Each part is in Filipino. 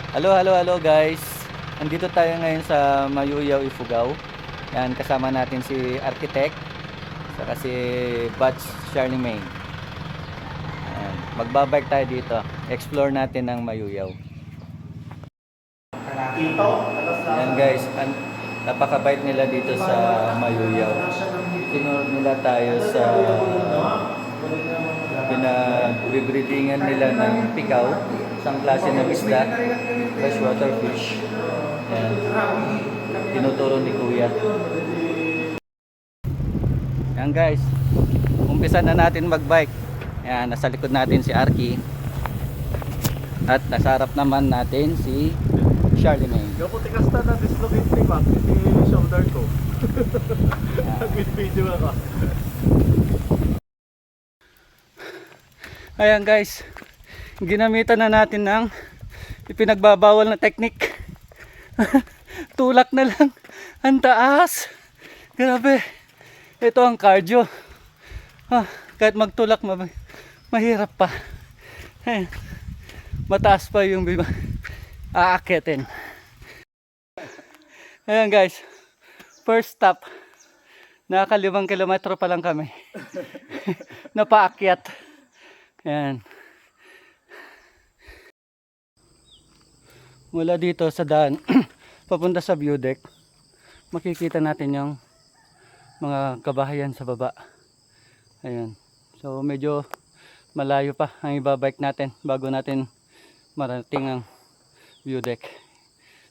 Hello guys. Andito tayo ngayon sa Mayuyaw, Ifugao. Yan, kasama natin si Architect, saka si Batch Charlemagne. Yan, magbabike tayo dito. Explore natin ang Mayuyaw. Yan guys, napakabait nila dito sa Mayuyaw. Tinuro nila tayo sa pinag-breedingan nila ng pikaw, isang klase ng isda, freshwater fish. Yan. Tinuturo ni Kuya. Yan guys, umpisa na natin magbike. Yan, nasa likod natin si Arky. At nasa harap naman natin si Charlemagne. Yung puti kasta na dislocate ni Mac, hindi shoulder ko. Nag-video ako. Ayan guys, ginamitan na natin ng ipinagbabawal na technique. Tulak na lang, ang taas. Grabe, ito ang cardio. Kahit magtulak mahirap pa. Ayan. Mataas pa yung aakyatin. Ayan guys, first stop, naka 5 kilometro pa lang kami. Napaakyat. Ayan. Mula dito sa daan papunta sa view deck, makikita natin yung mga kabahayan sa baba. Ayan. So medyo malayo pa ang ibabike natin bago natin marating ang view deck.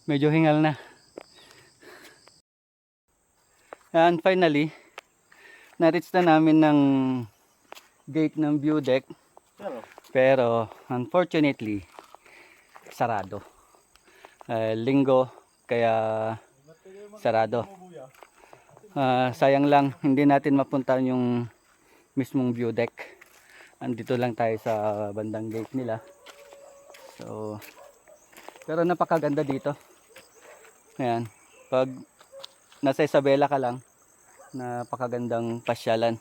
Medyo hingal na. And finally, na-reach na namin ng gate ng view deck. Pero unfortunately, sarado. Linggo, kaya sarado. Sayang lang, hindi natin mapunta yung mismong view deck. Andito lang tayo sa bandang gate nila. So, pero napakaganda dito. Ayan, pag nasa Isabela ka lang, napakagandang pasyalan.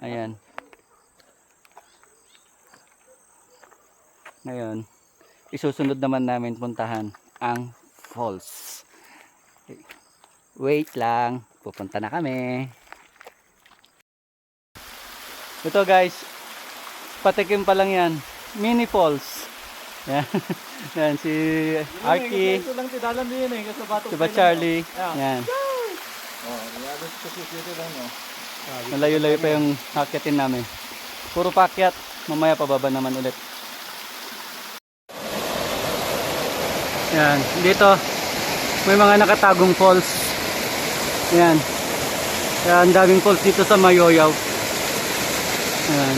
Ayan. Ngayon, isusunod naman namin puntahan ang falls. Wait lang, pupunta na kami. Ito guys, patikim pa lang yan. Mini falls. Yan, yan si Arky, Ito lang tidalan din yun eh, kasi batok. si Charlie. Yan. Oh, niyado sa security lang no. Malayo-layo pa yung akyatin namin. Puro pakyat, mamaya pababa naman ulit. Yan, dito may mga nakatagong falls. Yan. Yan, daming falls dito sa Mayuyaw. Yan.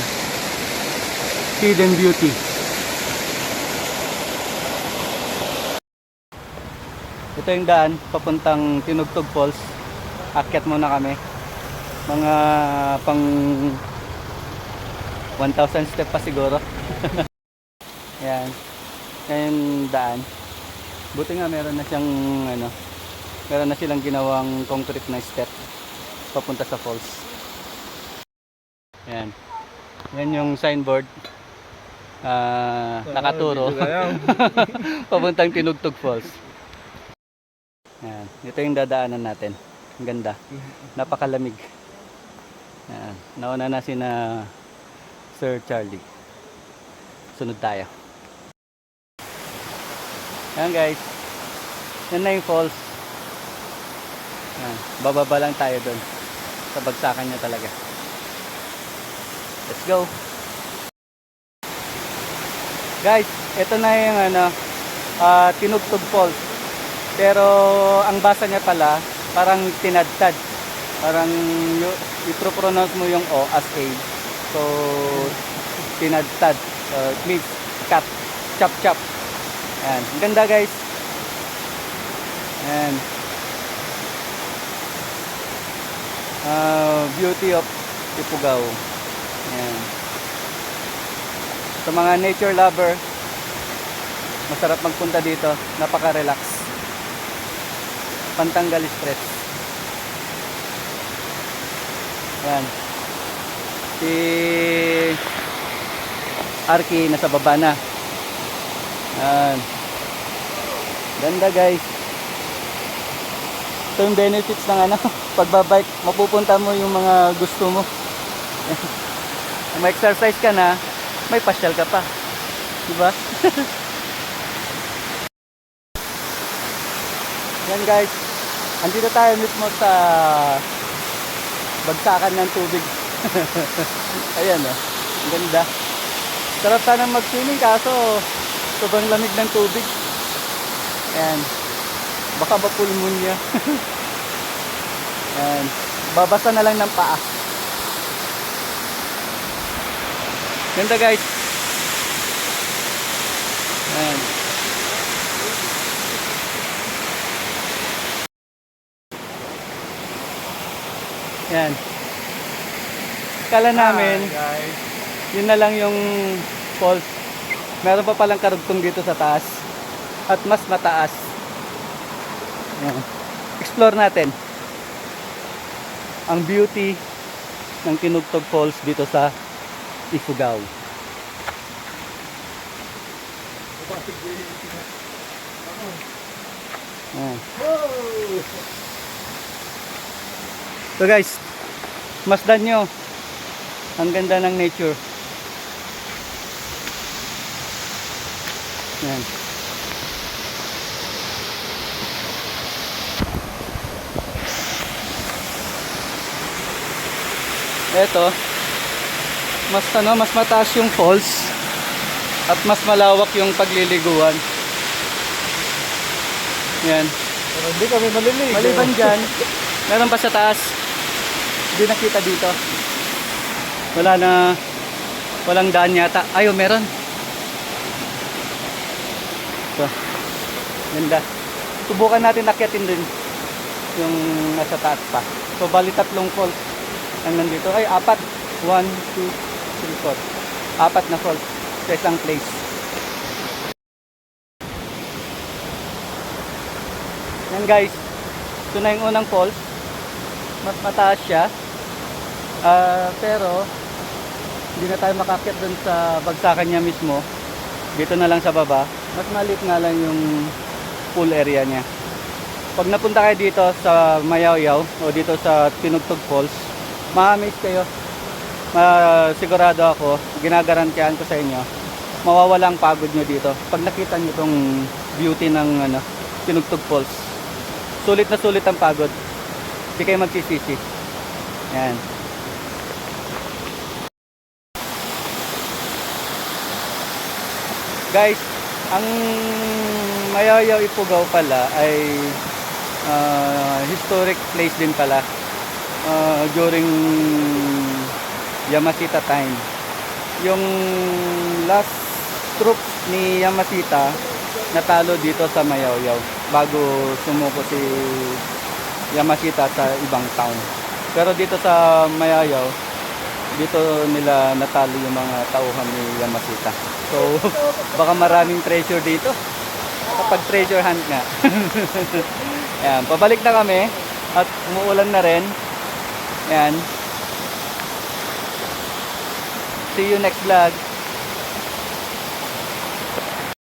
Hidden beauty. Ito yung daan papuntang Tinugtog Falls. Akyat muna kami. Mga pang 1,000 step pa siguro. Yan. Yan yung daan. Buti nga meron na siyang meron na silang ginawang concrete na step papunta sa falls. Yan. Yan yung signboard. Nakaturo. Papuntang Tinugtog Falls. Yan. Ito yung dadaanan natin. Ang ganda. Napakalamig. Yan. Nauna na sina Sir Charlie. Sunod tayo. Yan guys. Yan na yung falls. Yan. Bababa lang tayo doon. Sa bagsakan niya talaga. Let's go. Guys, ito na yung Tinugtog Falls. Pero ang basa niya pala parang tinadtad. Parang i-pronounce mo yung O as A. So tinadtad. So it means cut. Chop chop. Ayan. Ang ganda guys. Ayan. Beauty of Ifugao. Ayan. Sa mga nature lover, masarap magpunta dito. Napaka-relax. Pantanggal stress. Ayan. Si Arky nasa baba na. Ayan. Ganda guys. Ito yung benefits ng ano, pagbabike. Mapupunta mo yung mga gusto mo. Kung may exercise ka na, may pasyal ka pa. Diba? Yan guys. Andito tayo mismo sa bagsakan ng tubig. Ayan oh. Ang ganda. Sarap sana mag-swimming kaso sobrang lamig ng tubig. Ayan. Baka mapulmonya. Ayan. Babasa na lang ng paa. Ganda guys. Ayan. Ayan. Kala namin, guys. yun na lang yung falls. Meron pa palang karugtong dito sa taas. At mas mataas. Ayan. Explore natin ang beauty ng Tinugtog Falls dito sa Ifugao. Ayan. So guys, masdan nyo ang ganda ng nature. Ayan. Eto, mas mataas yung falls at mas malawak yung pagliliguan. Yan. Pero hindi kami maliligo. Maliban dyan, meron pa sa taas. Hindi nakita dito. Walang daan yata. Ayo, meron. So, ganda. Subukan natin akyatin din yung nasa taas pa. So, bali tatlong falls ang nandito. Ay, apat. 1, 2, 3, 4. Apat na falls sa isang place. Yan guys. Ito na yung unang falls. Mas mataas siya. Pero hindi na tayo makakyat dun sa bagsakan niya mismo. Dito na lang sa baba. Mas maliit nga lang yung pool area niya. Pag napunta kayo dito sa Mayaw-Yaw o dito sa Tinugtog Falls, ma-amaze kayo. Sigurado ako, ginagarantiyan ko sa inyo, mawawala ang pagod nyo dito pag nakita nyo itong beauty ng Tinugtog Falls. Sulit na sulit ang pagod. Hindi kayo magsisisi. Yan. Guys, ang Mayaw-Yaw Ifugao pala ay historic place din pala during Yamashita time. Yung last troops ni Yamashita natalo dito sa Mayaw-Yaw bago sumuko si Yamashita sa ibang town. Pero dito sa Mayaw-Yaw, dito nila natalo yung mga tauhan ni Yamashita. So, baka maraming treasure dito. Kapag treasure hunt nga. Ayan, pabalik na kami at umuulan na rin. Ayan. See you next vlog.